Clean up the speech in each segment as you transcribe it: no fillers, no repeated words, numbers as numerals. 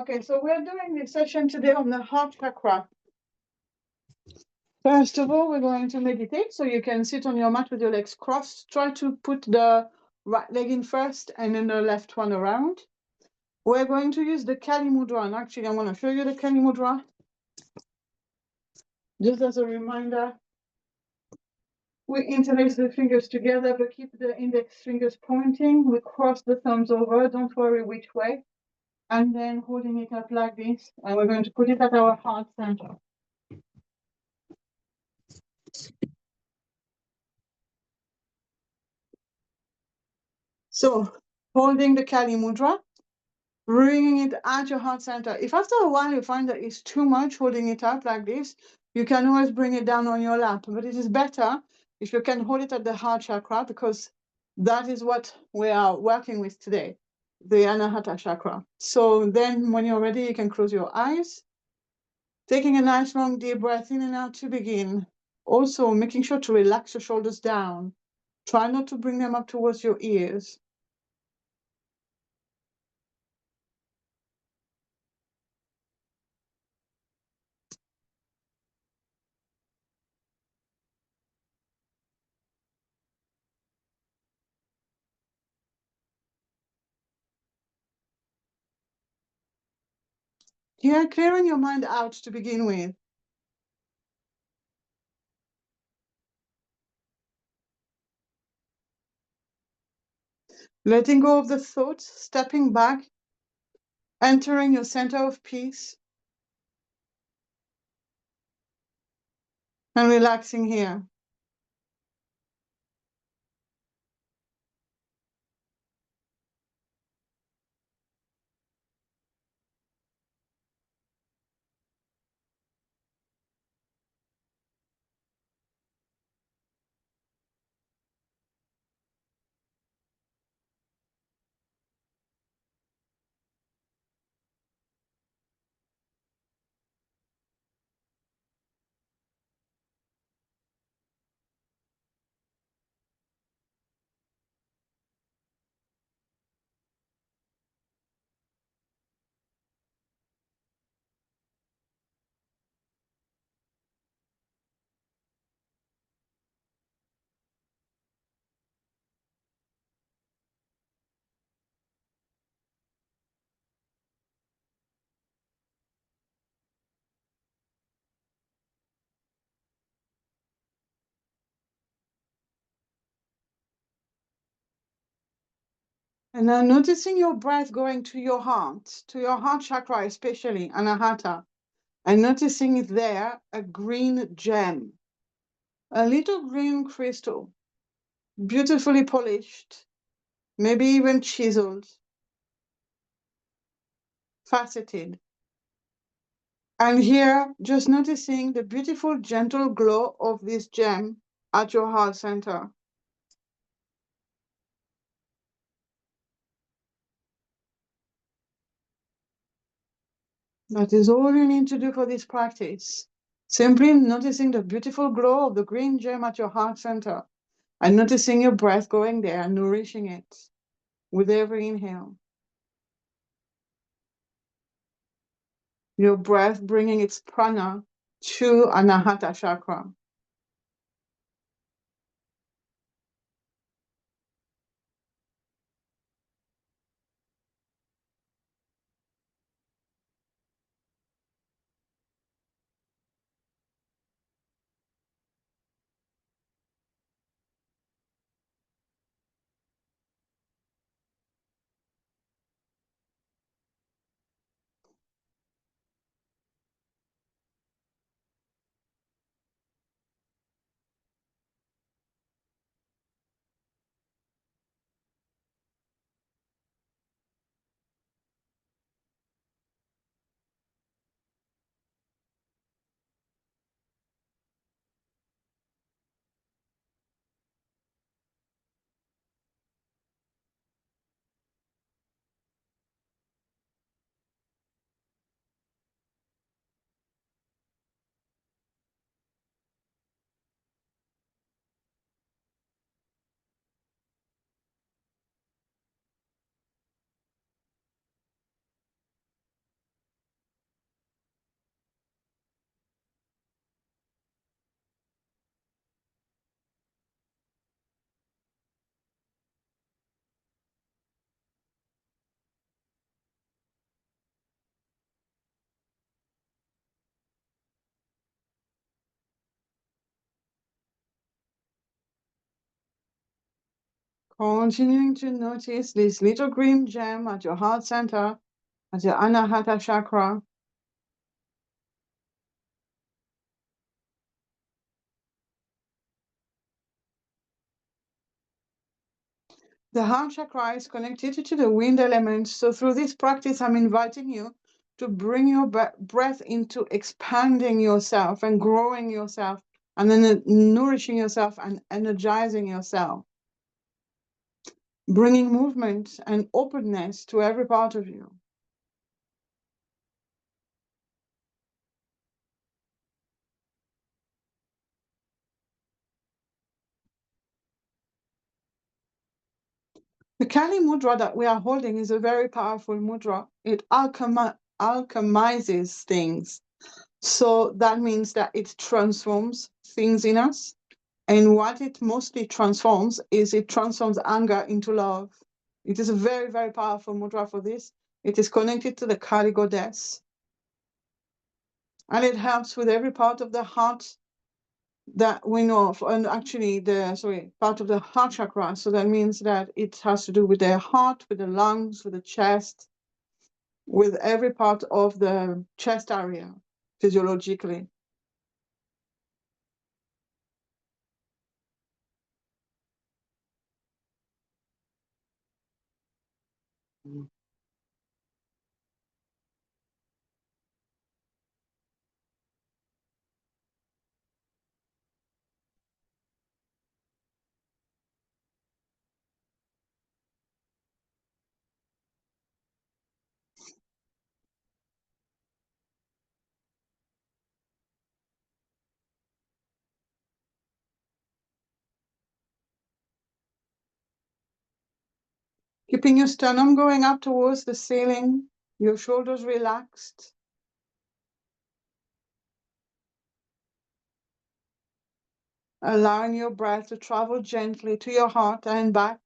Okay, so we're doing this session today on the heart chakra. First of all, we're going to meditate. So you can sit on your mat with your legs crossed. Try to put the right leg in first and then the left one around. We're going to use the Kali mudra. And actually, I'm going to show you the Kali mudra. Just as a reminder, we interlace the fingers together, but keep the index fingers pointing. We cross the thumbs over. Don't worry which way. And then holding it up like this. And we're going to put it at our heart center. So holding the Kali mudra, bringing it at your heart center. If after a while you find that it's too much holding it up like this, you can always bring it down on your lap. But it is better if you can hold it at the heart chakra, because that is what we are working with today, the Anahata chakra. So then when you're ready, you can close your eyes, taking a nice long deep breath in and out to begin. Also making sure to relax your shoulders down. Try not to bring them up towards your ears. You're clearing your mind out to begin with. Letting go of the thoughts, stepping back, entering your center of peace, and relaxing here. And now noticing your breath going to your heart chakra especially, Anahata, and noticing it there, a green gem, a little green crystal, beautifully polished, maybe even chiseled, faceted. And here, just noticing the beautiful, gentle glow of this gem at your heart center. That is all you need to do for this practice. Simply noticing the beautiful glow of the green gem at your heart center and noticing your breath going there and nourishing it with every inhale. Your breath bringing its prana to Anahata chakra. Continuing to notice this little green gem at your heart center, at your Anahata chakra. The heart chakra is connected to the wind element. So through this practice, I'm inviting you to bring your breath into expanding yourself and growing yourself, and then nourishing yourself and energizing yourself, bringing movement and openness to every part of you. The Kali mudra that we are holding is a very powerful mudra. It alchemizes things. So that means that it transforms things in us. And what it mostly transforms is it transforms anger into love. It is a very, very powerful mudra for this. It is connected to the Kali goddess. And it helps with every part of the heart that we know of, and actually part of the heart chakra. So that means that it has to do with the heart, with the lungs, with the chest, with every part of the chest area physiologically. Keeping your sternum going up towards the ceiling, your shoulders relaxed. Allowing your breath to travel gently to your heart and back.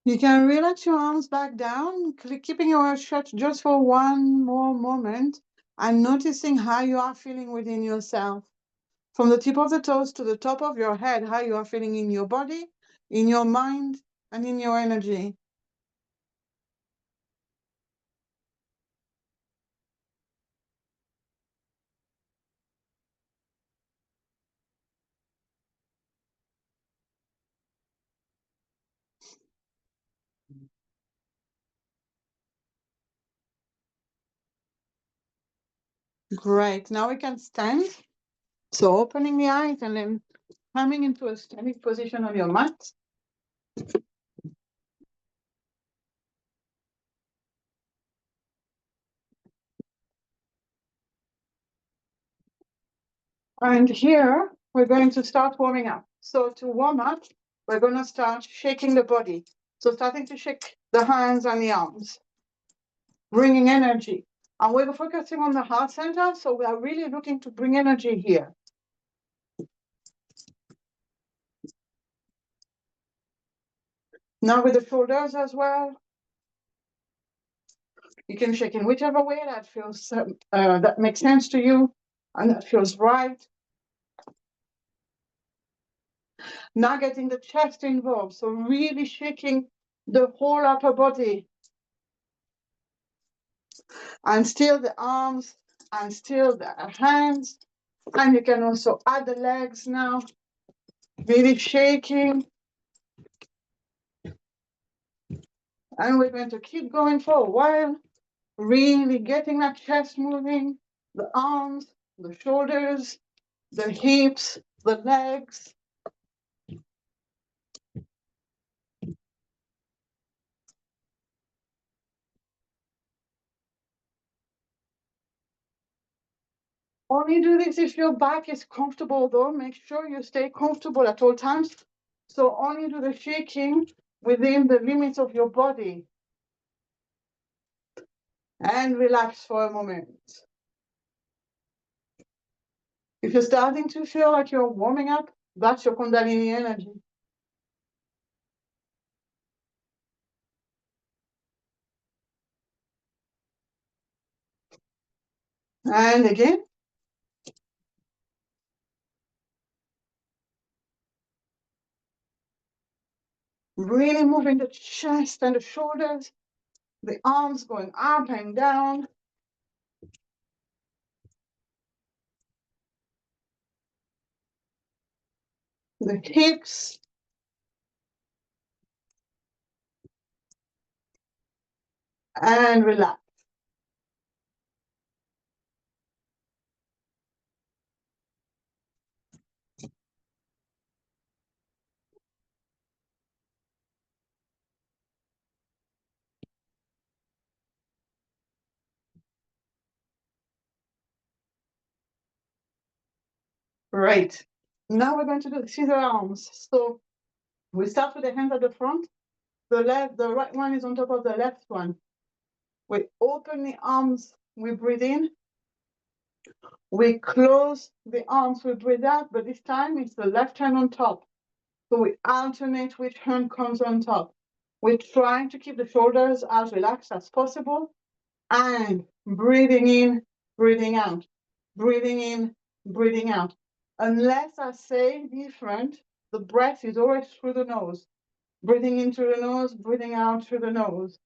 You can relax your arms back down, keeping your eyes shut just for one more moment and noticing how you are feeling within yourself. From the tip of the toes to the top of your head, how you are feeling in your body, in your mind, and in your energy. Great. Now we can stand. So opening the eyes and then coming into a standing position on your mat. And here we're going to start warming up. So to warm up, we're going to start shaking the body. So starting to shake the hands and the arms, bringing energy. And we're focusing on the heart center. So we are really looking to bring energy here. Now with the shoulders as well. You can shake in whichever way that feels, that makes sense to you and that feels right. Now getting the chest involved. So really shaking the whole upper body. And still the arms and still the hands. And you can also add the legs now. Really shaking. And we're going to keep going for a while, really getting that chest moving, the arms, the shoulders, the hips, the legs. Only do this if your back is comfortable, though. Make sure you stay comfortable at all times. So only do the shaking within the limits of your body. And relax for a moment. If you're starting to feel like you're warming up, that's your Kundalini energy. And again. Really moving the chest and the shoulders, the arms going up and down. The hips. And relax. Right. Now we're going to do the scissor arms. So we start with the hands at the front. The right one is on top of the left one. We open the arms, we breathe in. We close the arms, we breathe out, but this time it's the left hand on top. So we alternate which hand comes on top. We're trying to keep the shoulders as relaxed as possible. And breathing in, breathing out, breathing in, breathing out. Unless I say different, the breath is always through the nose. Breathing in through the nose, breathing out through the nose.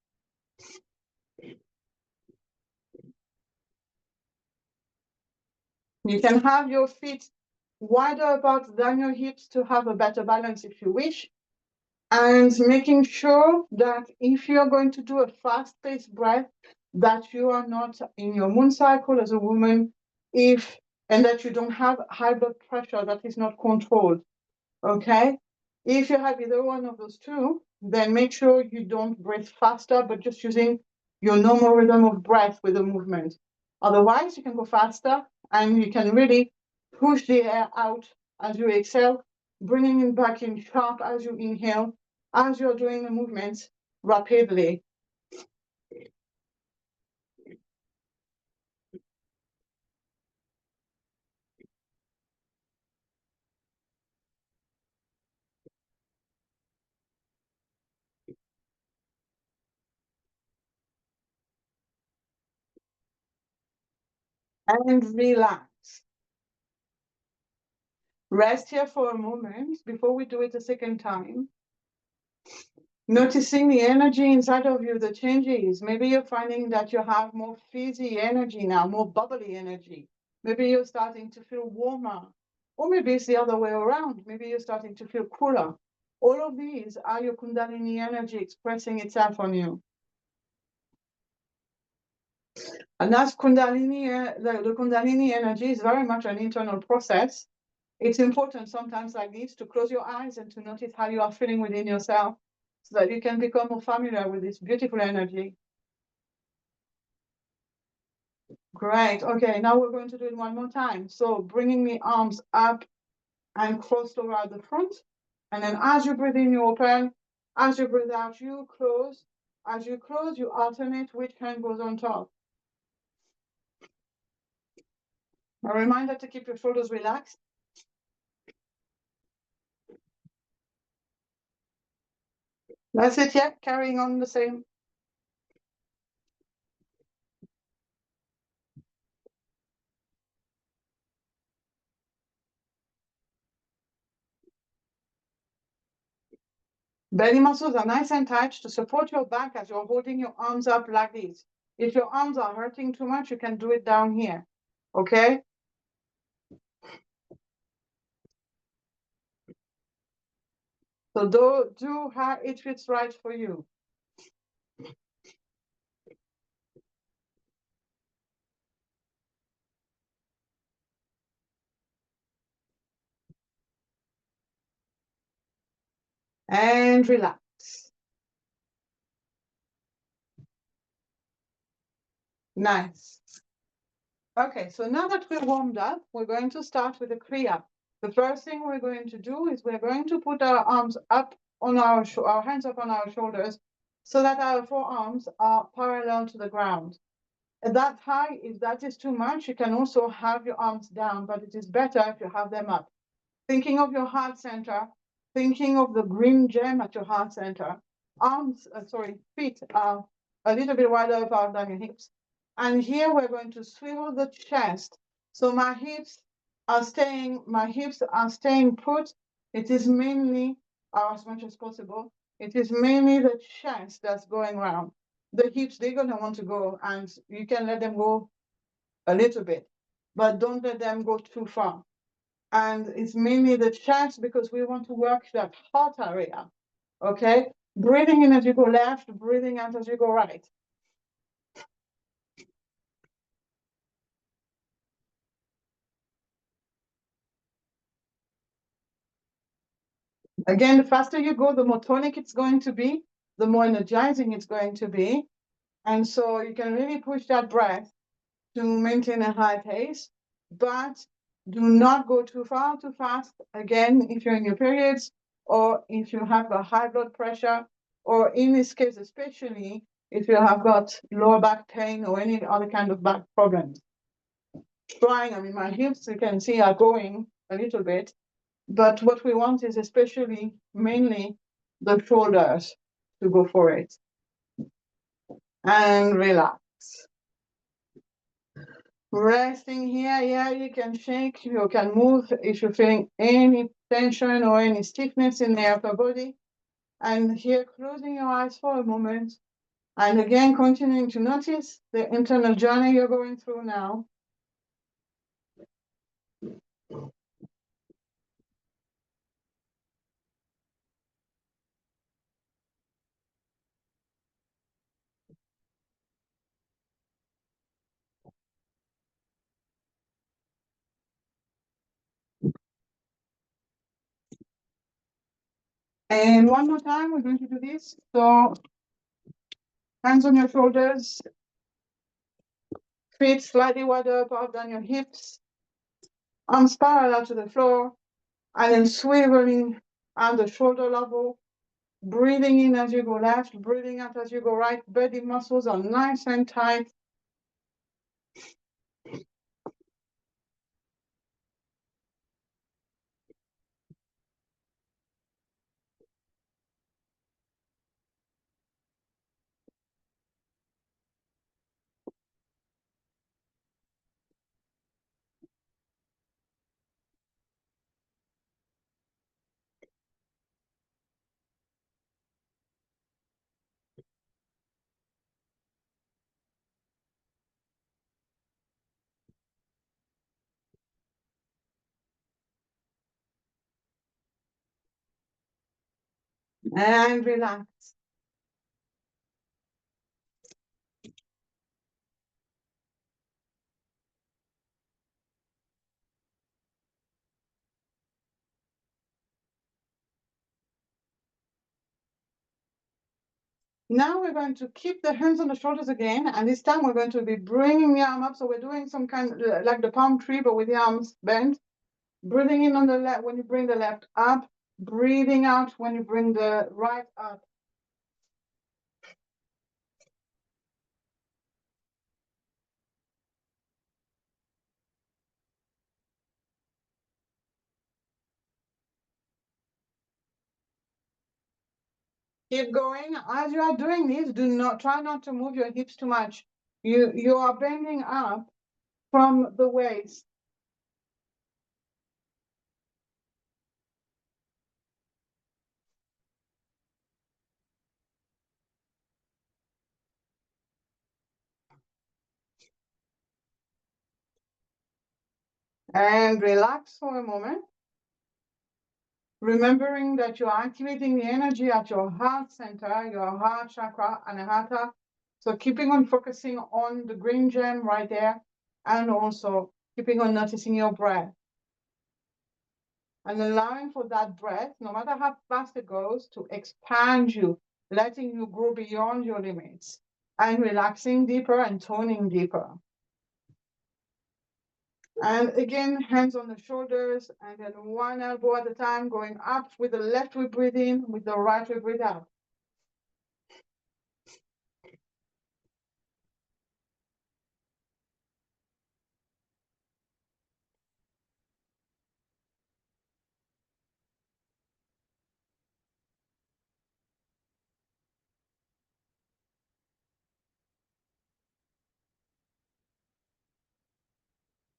You can have your feet wider apart than your hips to have a better balance if you wish. And making sure that if you're going to do a fast-paced breath, that you are not in your moon cycle as a woman, and that you don't have high blood pressure that is not controlled. Okay? If you have either one of those two, then make sure you don't breathe faster, but just using your normal rhythm of breath with the movement. Otherwise, you can go faster and you can really push the air out as you exhale, bringing it back in sharp as you inhale, as you're doing the movements rapidly. And relax. Rest here for a moment before we do it a second time. Noticing the energy inside of you, the changes. Maybe you're finding that you have more fizzy energy now, more bubbly energy. Maybe you're starting to feel warmer. Or maybe it's the other way around. Maybe you're starting to feel cooler. All of these are your Kundalini energy expressing itself on you. And that's Kundalini, the Kundalini energy is very much an internal process. It's important sometimes like this to close your eyes and to notice how you are feeling within yourself so that you can become more familiar with this beautiful energy. Great. Okay, now we're going to do it one more time. So bringing the arms up and crossed over at the front. And then as you breathe in, you open. As you breathe out, you close. As you close, you alternate which hand goes on top. A reminder to keep your shoulders relaxed. That's it, yeah, carrying on the same. Belly muscles are nice and tight to support your back as you're holding your arms up like this. If your arms are hurting too much, you can do it down here, okay? So do how it fits right for you. And relax. Nice. Okay, so now that we're warmed up, we're going to start with the Kriya. The first thing we're going to do is we're going to put our arms up on our hands up on our shoulders so that our forearms are parallel to the ground. At that high, if that is too much, you can also have your arms down, but it is better if you have them up. Thinking of your heart center, thinking of the green gem at your heart center. Feet are a little bit wider apart than your hips. And here we're going to swivel the chest. So my hips are staying put. It is mainly, as much as possible, it is mainly the chest that's going round. The hips, they're gonna want to go, and you can let them go a little bit, but don't let them go too far. And it's mainly the chest because we want to work that heart area, okay? Breathing in as you go left, breathing out as you go right. Again, the faster you go, the more tonic it's going to be, the more energizing it's going to be. And so you can really push that breath to maintain a high pace, but do not go too far, too fast. Again, if you're in your periods, or if you have a high blood pressure, or in this case, especially if you have got lower back pain or any other kind of back problems. My hips, you can see, are going a little bit, but what we want is especially, mainly, the shoulders to go for it. And relax. Resting here, yeah, you can shake, you can move if you're feeling any tension or any stiffness in the upper body. And here, closing your eyes for a moment. And again, continuing to notice the internal journey you're going through now. And one more time, we're going to do this. So, hands on your shoulders, feet slightly wider apart than your hips, arms parallel to the floor, and then swiveling at the shoulder level, breathing in as you go left, breathing out as you go right. Belly muscles are nice and tight. And relax. Now we're going to keep the hands on the shoulders again, and this time we're going to be bringing the arm up. So we're doing some kind of like the palm tree, but with the arms bent. Breathing in on the left when you bring the left up, breathing out when you bring the right up. Keep going. As you are doing this, try not to move your hips too much. You are bending up from the waist. And relax for a moment. Remembering that you're activating the energy at your heart center, your heart chakra, anahata. So keeping on focusing on the green gem right there, and also keeping on noticing your breath. and allowing for that breath, no matter how fast it goes, to expand you, letting you grow beyond your limits, and relaxing deeper and toning deeper. And again, hands on the shoulders, and then one elbow at a time, going up. With the left we breathe in, with the right we breathe out.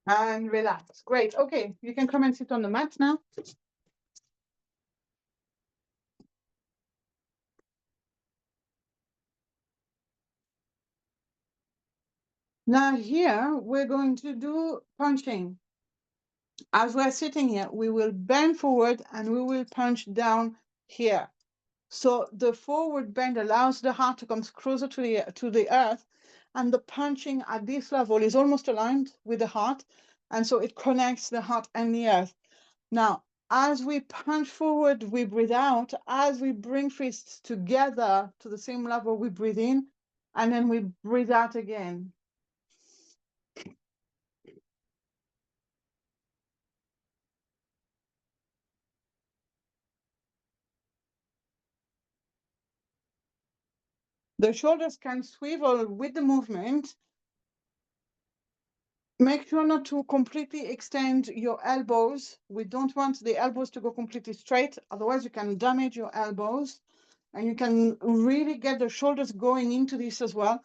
And relax. Great. Okay, you can come and sit on the mat now. Now here, we're going to do punching. As we're sitting here, we will bend forward and we will punch down here. So the forward bend allows the heart to come closer to the earth, and the punching at this level is almost aligned with the heart, and so it connects the heart and the earth. Now, as we punch forward, we breathe out. As we bring fists together to the same level, we breathe in, and then we breathe out again. The shoulders can swivel with the movement. Make sure not to completely extend your elbows. We don't want the elbows to go completely straight, otherwise you can damage your elbows. And you can really get the shoulders going into this as well.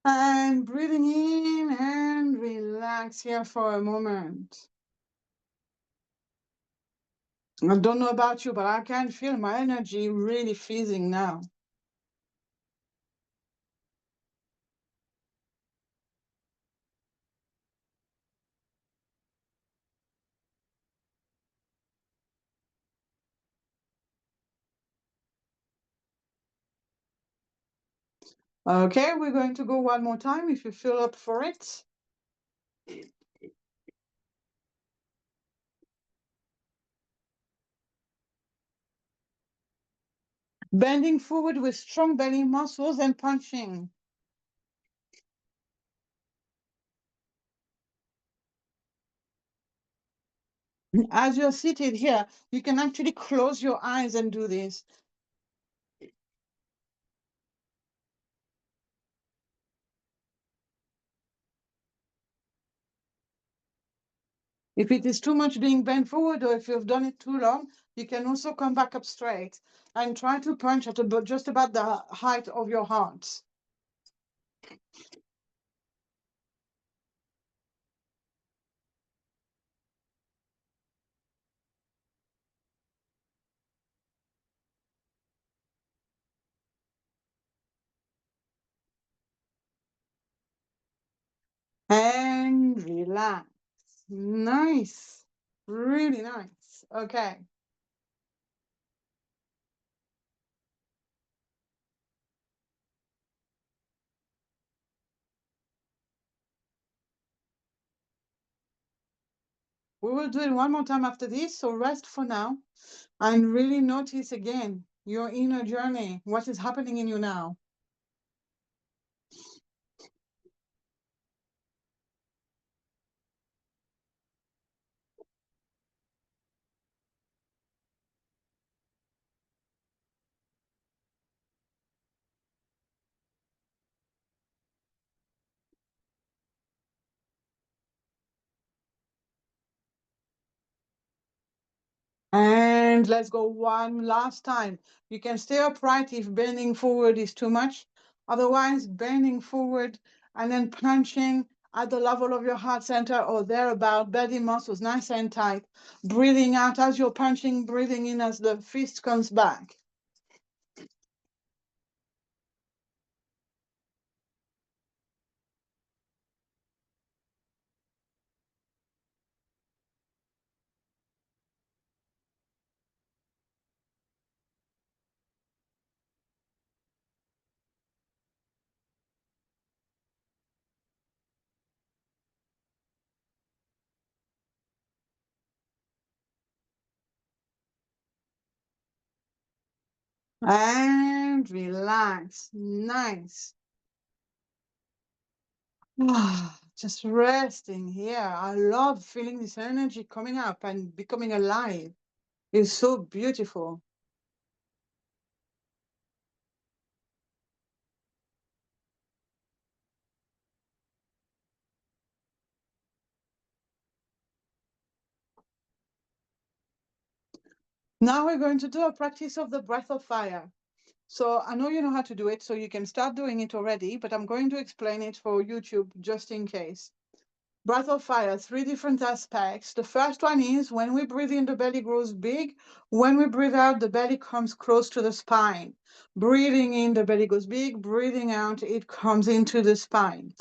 And breathing in and relax here for a moment. I don't know about you, but I can feel my energy really fizzing now. Okay, we're going to go one more time if you feel up for it. Bending forward with strong belly muscles and punching. As you're seated here, you can actually close your eyes and do this. If it is too much being bent forward, or if you've done it too long, you can also come back up straight and try to punch at just about the height of your heart. And relax. Nice. Really nice. Okay. We will do it one more time after this, so rest for now and really notice again your inner journey, what is happening in you now. And let's go one last time. You can stay upright if bending forward is too much. Otherwise, bending forward and then punching at the level of your heart center or thereabout, belly muscles nice and tight. Breathing out as you're punching, breathing in as the fist comes back. And relax. Nice. Just resting here. I love feeling this energy coming up and becoming alive. It's so beautiful. Now we're going to do a practice of the breath of fire. So I know you know how to do it, so you can start doing it already, but I'm going to explain it for YouTube just in case. Breath of fire, three different aspects. The first one is when we breathe in, the belly grows big. When we breathe out, the belly comes close to the spine. Breathing in, the belly goes big. Breathing out, it comes into the spine.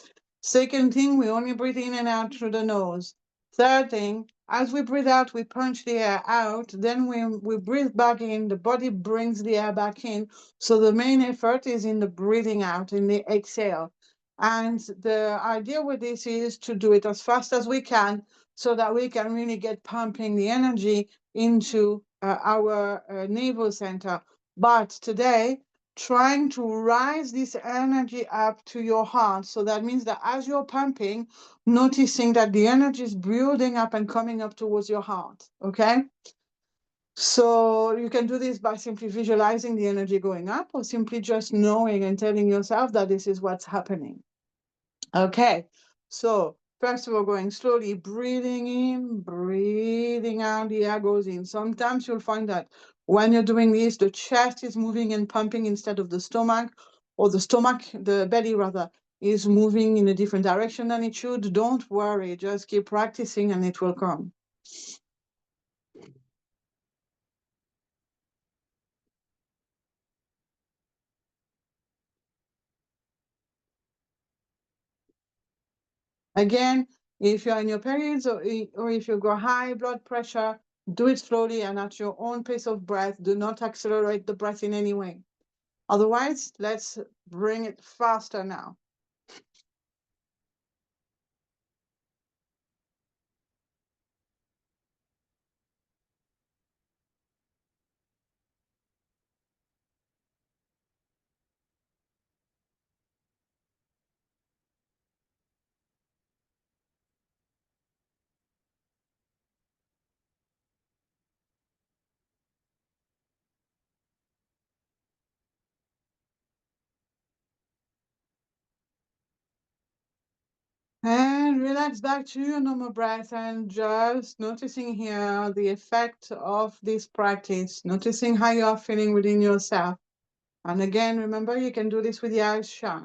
Second thing, we only breathe in and out through the nose. Third thing, as we breathe out, we punch the air out. Then we breathe back in, the body brings the air back in. So the main effort is in the breathing out, in the exhale. And the idea with this is to do it as fast as we can so that we can really get pumping the energy into our navel center. But today, trying to rise this energy up to your heart. So that means that as you're pumping, noticing that the energy is building up and coming up towards your heart. Okay. So you can do this by simply visualizing the energy going up or simply just knowing and telling yourself that this is what's happening. Okay, so first of all, going slowly, breathing in, breathing out, the air goes in. Sometimes you'll find that when you're doing this, the chest is moving and pumping instead of the stomach, or the stomach, the belly rather, is moving in a different direction than it should. Don't worry, just keep practicing and it will come. Again, if you're in your periods or if you've got high blood pressure, do it slowly and at your own pace of breath. Do not accelerate the breath in any way. Otherwise, let's bring it faster now. And relax back to your normal breath and just noticing here the effect of this practice, noticing how you are feeling within yourself. And again, remember, you can do this with the eyes shut.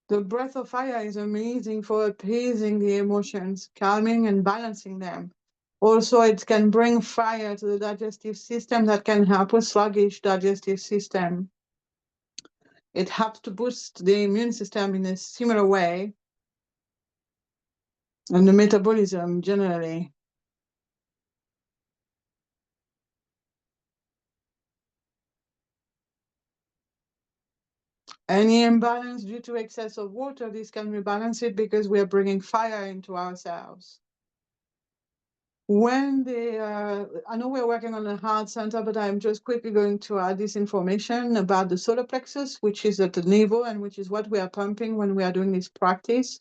The breath of fire is amazing for appeasing the emotions, calming and balancing them. Also, it can bring fire to the digestive system that can help with sluggish digestive system. It helps to boost the immune system in a similar way and the metabolism generally. Any imbalance due to excess of water, this can rebalance it because we are bringing fire into ourselves. I know we're working on the heart center, but I'm just quickly going to add this information about the solar plexus, which is at the navel and which is what we are pumping when we are doing this practice.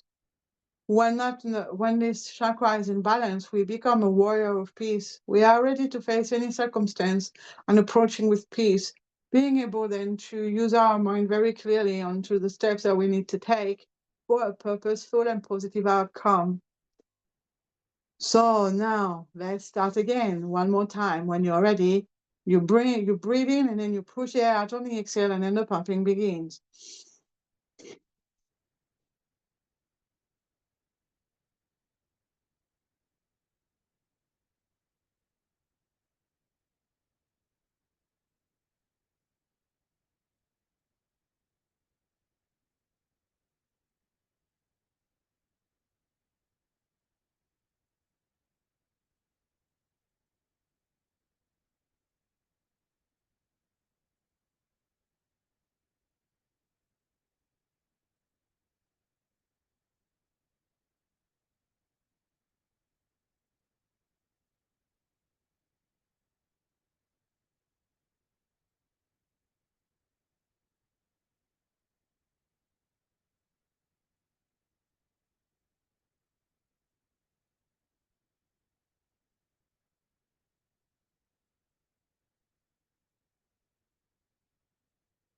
When this chakra is in balance, we become a warrior of peace. We are ready to face any circumstance and approaching with peace, being able then to use our mind very clearly onto the steps that we need to take for a purposeful and positive outcome. So now let's start again one more time. When you're ready, you breathe in and then you push air out on the exhale and then the pumping begins.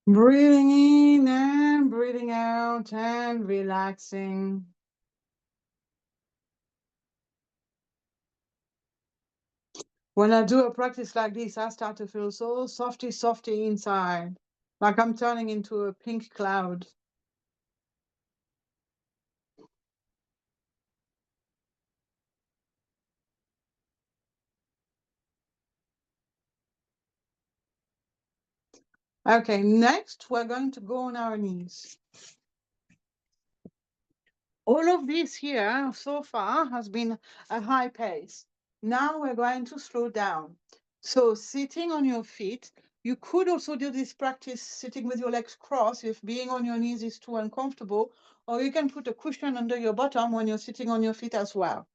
Breathing in and breathing out and relaxing. When I do a practice like this, I start to feel so softy inside, like I'm turning into a pink cloud. Okay, next we're going to go on our knees. All of this here so far has been a high pace. Now we're going to slow down. So sitting on your feet, you could also do this practice sitting with your legs crossed if being on your knees is too uncomfortable, or you can put a cushion under your bottom when you're sitting on your feet as well.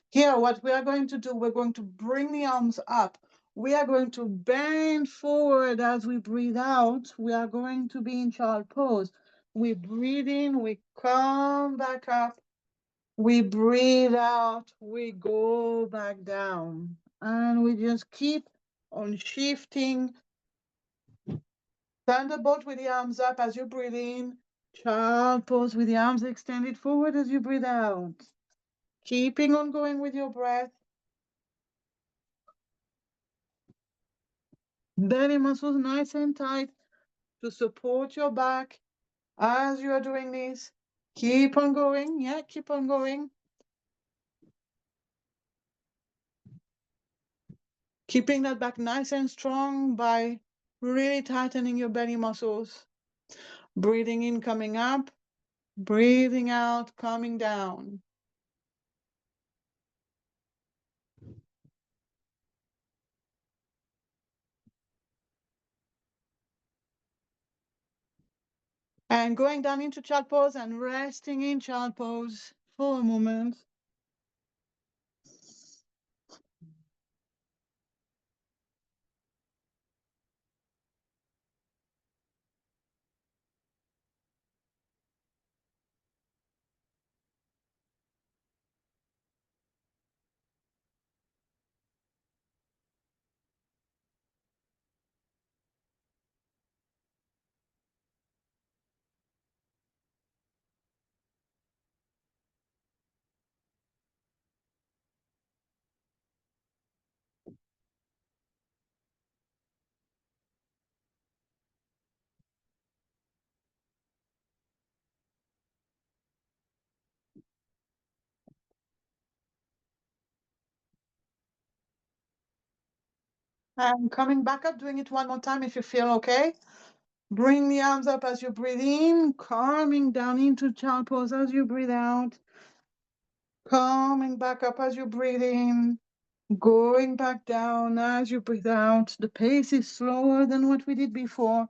Here, what we are going to do, we're going to bring the arms up. We are going to bend forward as we breathe out. We are going to be in child pose. We breathe in, we come back up. We breathe out, we go back down. And we just keep on shifting. Thunderbolt with the arms up as you breathe in. Child pose with the arms extended forward as you breathe out. Keeping on going with your breath. Belly muscles nice and tight to support your back as you are doing this. Keep on going. Yeah, keep on going. Keeping that back nice and strong by really tightening your belly muscles. Breathing in, coming up. Breathing out, coming down. And going down into child pose and resting in child pose for a moment. And coming back up, doing it one more time if you feel okay. Bring the arms up as you breathe in, coming down into child pose as you breathe out. Coming back up as you breathe in, going back down as you breathe out. The pace is slower than what we did before.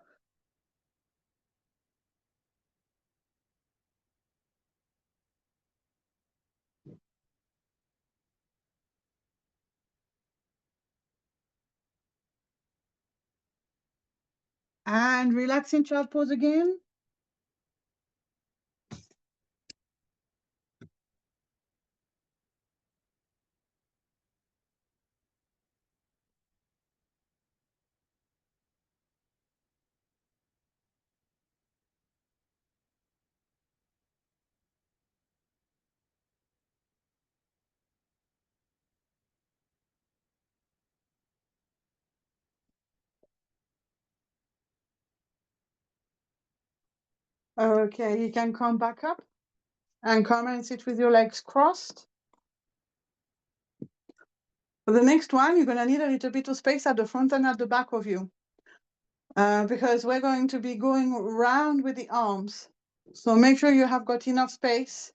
And relax in child pose again. Okay, you can come back up and come and sit with your legs crossed. For the next one, you're going to need a little bit of space at the front and at the back of you because we're going to be going round with the arms. So make sure you have got enough space.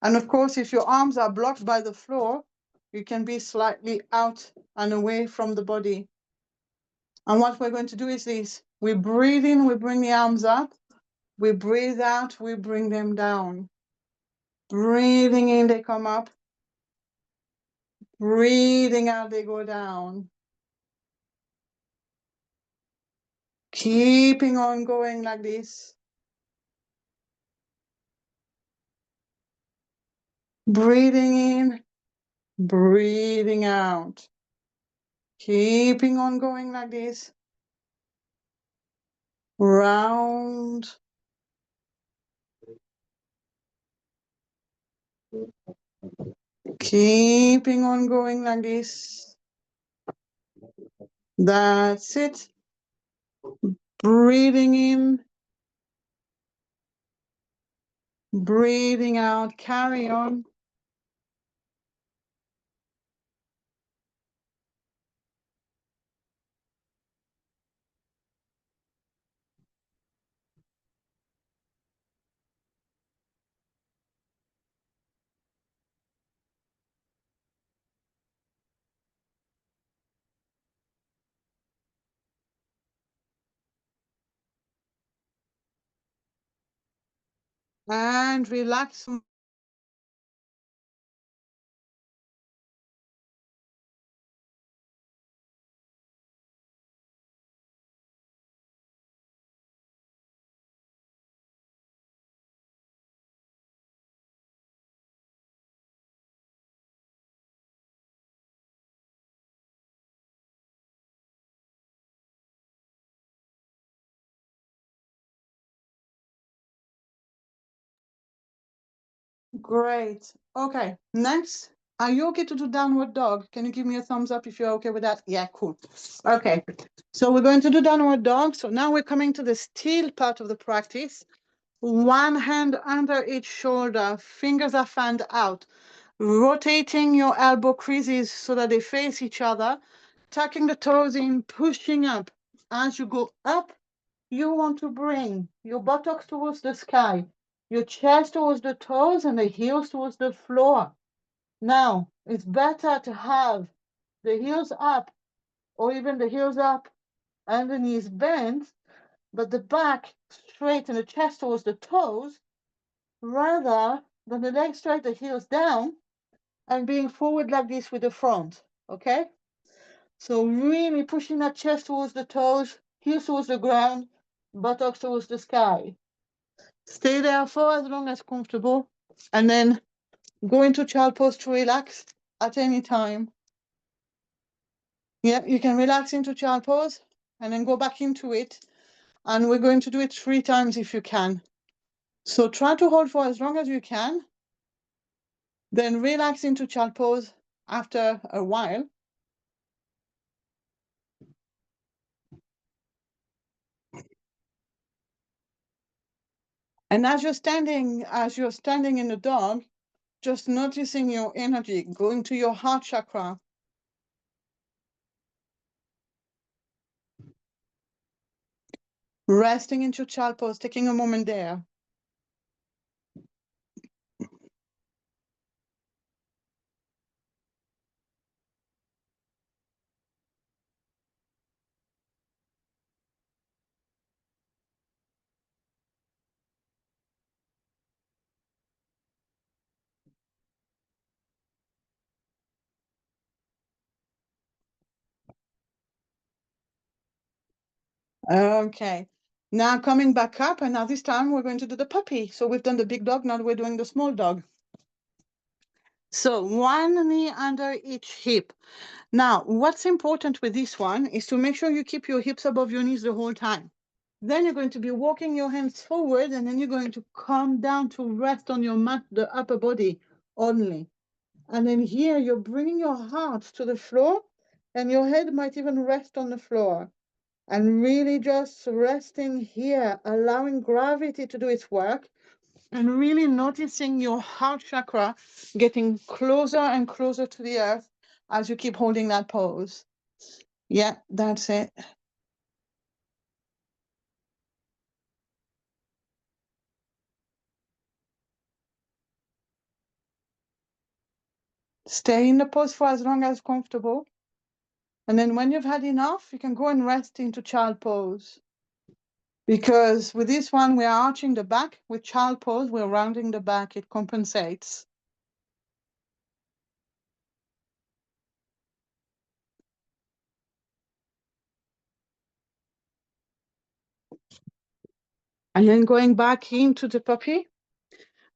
And of course, if your arms are blocked by the floor, you can be slightly out and away from the body. And what we're going to do is this. We breathe in, we bring the arms up. We breathe out, we bring them down. Breathing in, they come up. Breathing out, they go down. Keeping on going like this. Breathing in, breathing out. Keeping on going like this. round, keeping on going like this. That's it. Breathing in, breathing out, carry on. And relax. Great. Okay, next. Are you okay to do downward dog? Can you give me a thumbs up if you're okay with that? Yeah, cool. Okay, so we're going to do downward dog. So now we're coming to the still part of the practice. One hand under each shoulder, fingers are fanned out, rotating your elbow creases so that they face each other, tucking the toes in, pushing up. As you go up, you want to bring your buttocks towards the sky, your chest towards the toes, and the heels towards the floor. Now, it's better to have the heels up, or even the heels up and the knees bent, but the back straight and the chest towards the toes, rather than the legs straight, the heels down, and being forward like this with the front. Okay? So really pushing that chest towards the toes, heels towards the ground, buttocks towards the sky. Stay there for as long as comfortable, and then go into child pose to relax at any time. Yeah, you can relax into child pose and then go back into it. And we're going to do it 3 times if you can. So try to hold for as long as you can, then relax into child pose after a while. And as you're standing in the dog, just noticing your energy going to your heart chakra. Resting into child pose, taking a moment there. Okay. Now coming back up, and now this time we're going to do the puppy. So we've done the big dog, now we're doing the small dog. So one knee under each hip. Now, what's important with this one is to make sure you keep your hips above your knees the whole time. Then you're going to be walking your hands forward, and then you're going to come down to rest on your mat, the upper body only. And then here you're bringing your heart to the floor, and your head might even rest on the floor. And really just resting here, allowing gravity to do its work, and really noticing your heart chakra getting closer and closer to the earth as you keep holding that pose. Yeah, that's it. Stay in the pose for as long as comfortable. And then when you've had enough, you can go and rest into child pose. Because with this one, we're arching the back. With child pose, we're rounding the back. It compensates. And then going back into the puppy.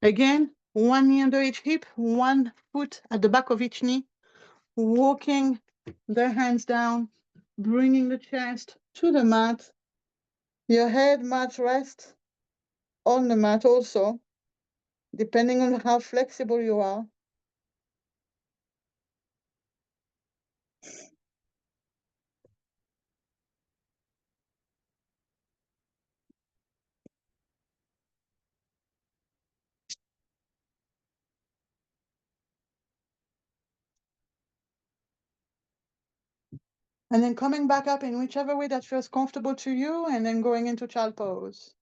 Again, one knee under each hip, one foot at the back of each knee. Walking the hands down, bringing the chest to the mat. Your head might rest on the mat also, depending on how flexible you are. And then coming back up in whichever way that feels comfortable to you, and then going into child pose.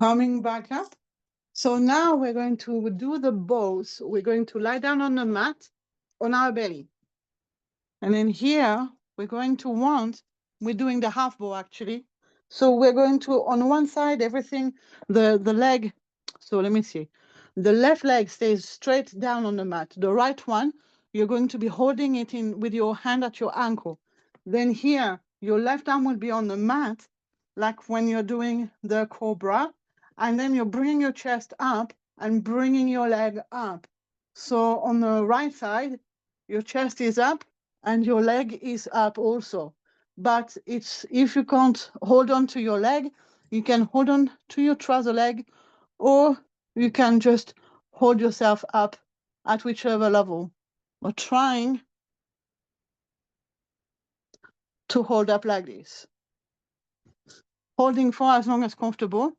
Coming back up. So now we're going to do the bows. We're going to lie down on the mat on our belly. And then here, we're doing the half bow actually. So we're going to, on one side, everything, the leg, so let me see. The left leg stays straight down on the mat. The right one, you're going to be holding it in with your hand at your ankle. Then here, your left arm will be on the mat, like when you're doing the cobra. And then you're bringing your chest up and bringing your leg up. So on the right side, your chest is up and your leg is up also. But it's, if you can't hold on to your leg, you can hold on to your trouser leg, or you can just hold yourself up at whichever level, or trying to hold up like this. Holding for as long as comfortable.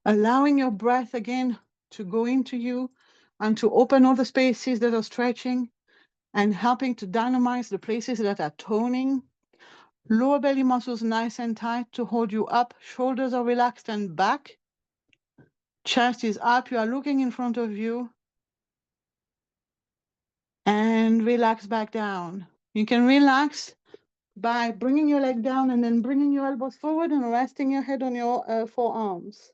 Allowing your breath again to go into you and to open all the spaces that are stretching and helping to dynamize the places that are toning. Lower belly muscles nice and tight to hold you up. Shoulders are relaxed and back. Chest is up. You are looking in front of you. And relax back down. You can relax by bringing your leg down and then bringing your elbows forward and resting your head on your forearms.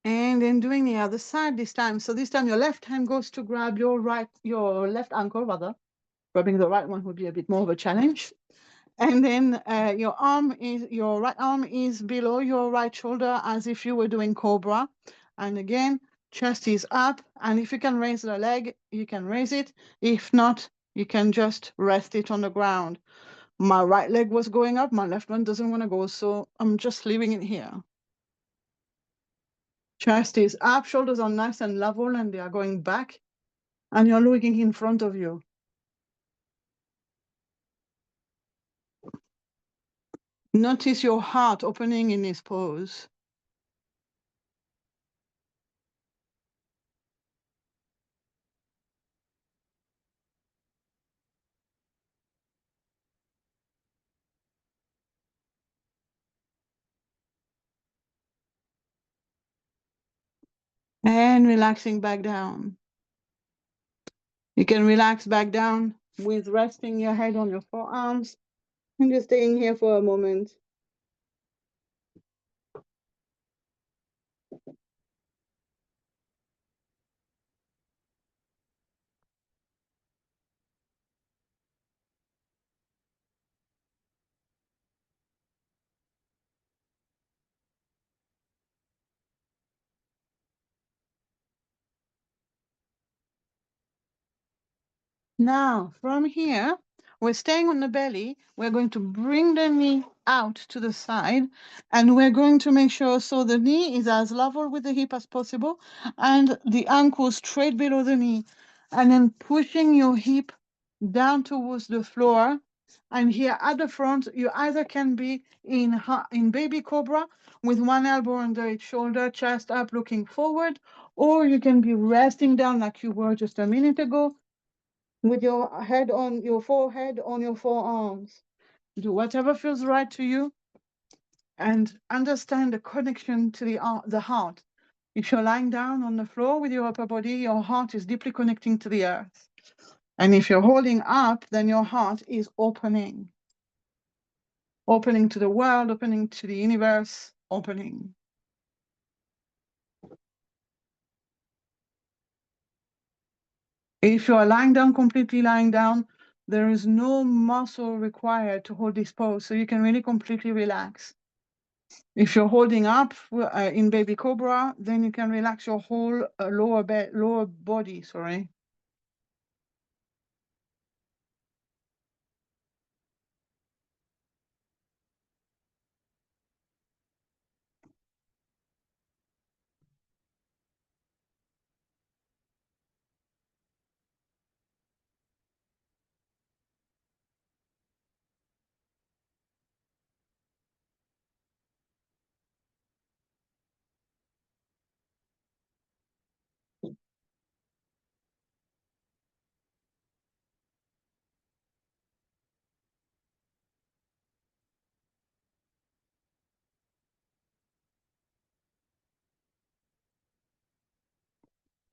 And then doing the other side this time. So this time your left hand goes to grab your left ankle rather. Grabbing the right one would be a bit more of a challenge. And then your right arm is below your right shoulder as if you were doing cobra. And again, chest is up. And if you can raise the leg, you can raise it. If not, you can just rest it on the ground. My right leg was going up. My left one doesn't want to go. So I'm just leaving it here. Chest is up, shoulders are nice and level and they are going back. And you're looking in front of you. Notice your heart opening in this pose. And relaxing back down. You can relax back down with resting your head on your forearms and just staying here for a moment. Now, from here, we're staying on the belly. We're going to bring the knee out to the side, and we're going to make sure so the knee is as level with the hip as possible, and the ankle straight below the knee, and then pushing your hip down towards the floor. And here at the front, you either can be in baby cobra with one elbow under each shoulder, chest up, looking forward, or you can be resting down like you were just a minute ago, with your head on your forehead, on your forearms. Do whatever feels right to you, and understand the connection to the heart. If you're lying down on the floor with your upper body, your heart is deeply connecting to the earth. And if you're holding up, then your heart is opening to the world, opening to the universe, opening. If you are lying down, completely lying down, there is no muscle required to hold this pose, so you can really completely relax. If you're holding up in baby cobra, then you can relax your whole lower body, sorry.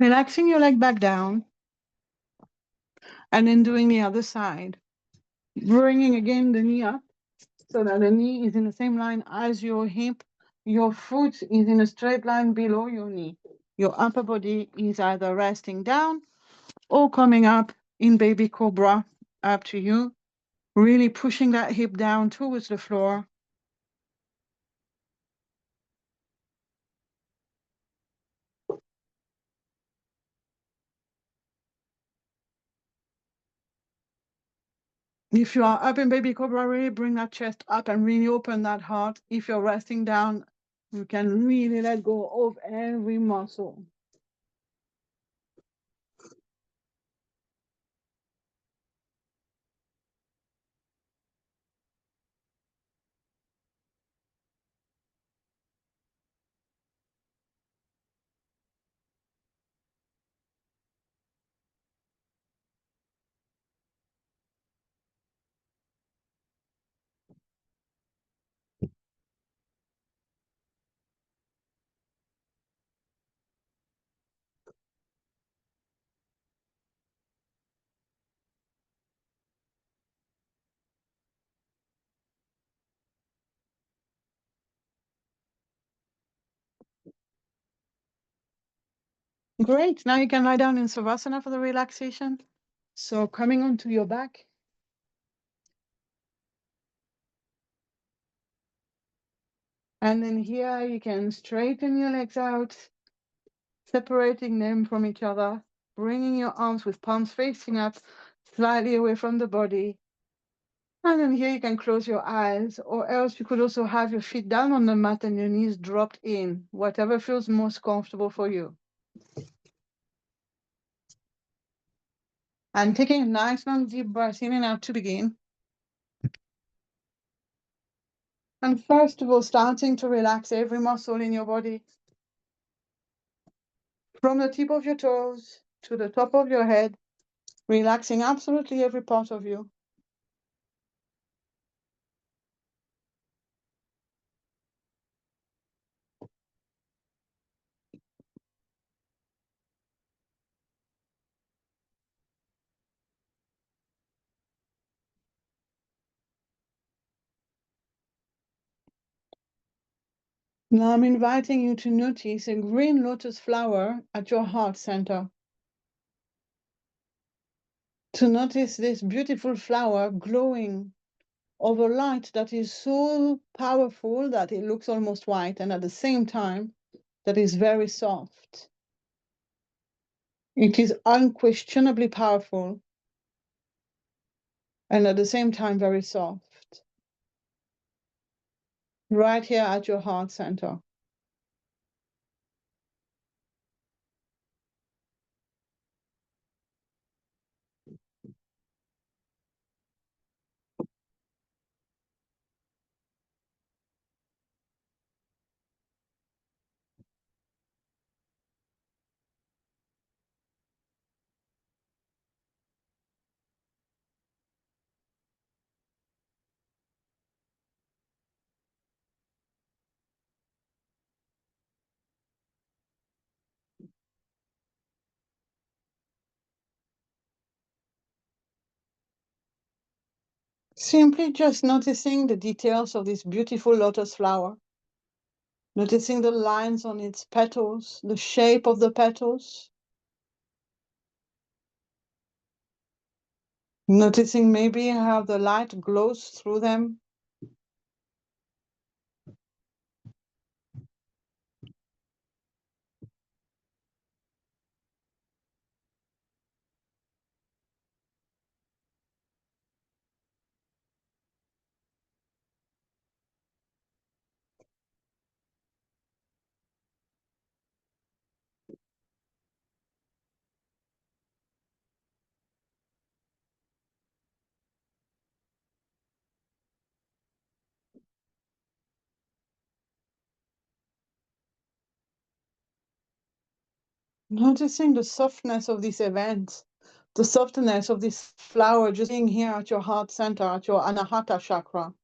Relaxing your leg back down, and then doing the other side. Bringing again the knee up, so that the knee is in the same line as your hip. Your foot is in a straight line below your knee. Your upper body is either resting down or coming up in baby cobra, up to you. Really pushing that hip down towards the floor. If you are up in baby cobra, really bring that chest up and really open that heart. If you're resting down, you can really let go of every muscle. Great. Now you can lie down in Savasana for the relaxation. So coming onto your back. And then here you can straighten your legs out, separating them from each other, bringing your arms with palms facing up, slightly away from the body. And then here you can close your eyes, or else you could also have your feet down on the mat and your knees dropped in, whatever feels most comfortable for you. And taking a nice long deep breath in and out to begin. And first of all, starting to relax every muscle in your body. From the tip of your toes to the top of your head, relaxing absolutely every part of you. Now I'm inviting you to notice a green lotus flower at your heart center. To notice this beautiful flower glowing over light that is so powerful that it looks almost white, and at the same time, that is very soft. It is unquestionably powerful. and at the same time very soft. Right here at your heart center. Simply just noticing the details of this beautiful lotus flower. Noticing the lines on its petals, the shape of the petals. Noticing maybe how the light glows through them. Noticing the softness of this event, the softness of this flower just being here at your heart center, at your Anahata chakra.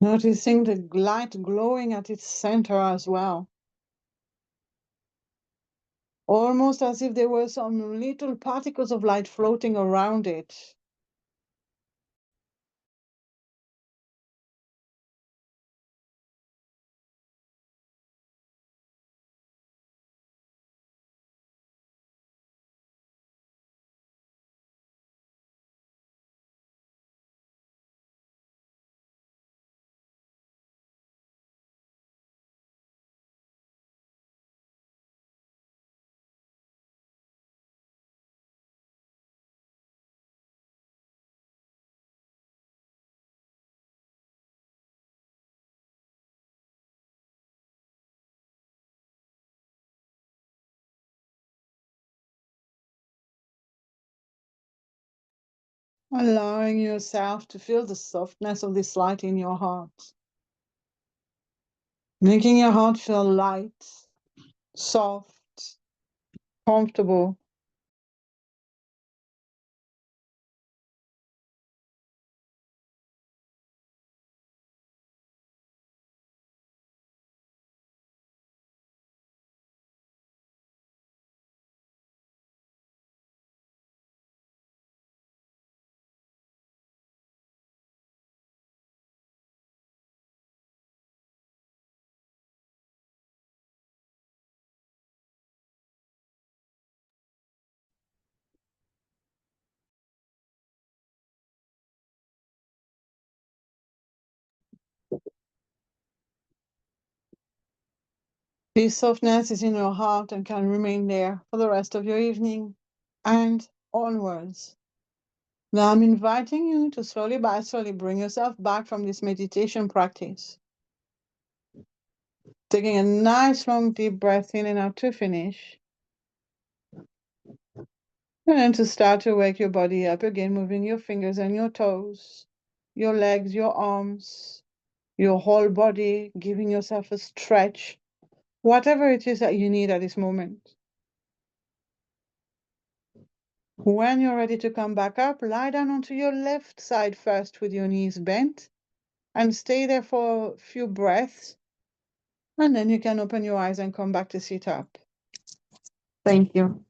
Noticing the light glowing at its center as well. Almost as if there were some little particles of light floating around it. Allowing yourself to feel the softness of this light in your heart. Making your heart feel light, soft, comfortable. This softness is in your heart and can remain there for the rest of your evening and onwards. Now I'm inviting you to slowly by slowly bring yourself back from this meditation practice. Taking a nice long deep breath in and out to finish. And then to start to wake your body up again, moving your fingers and your toes, your legs, your arms, your whole body, giving yourself a stretch, whatever it is that you need at this moment. When you're ready to come back up, lie down onto your left side first with your knees bent and stay there for a few breaths. And then you can open your eyes and come back to sit up. Thank you.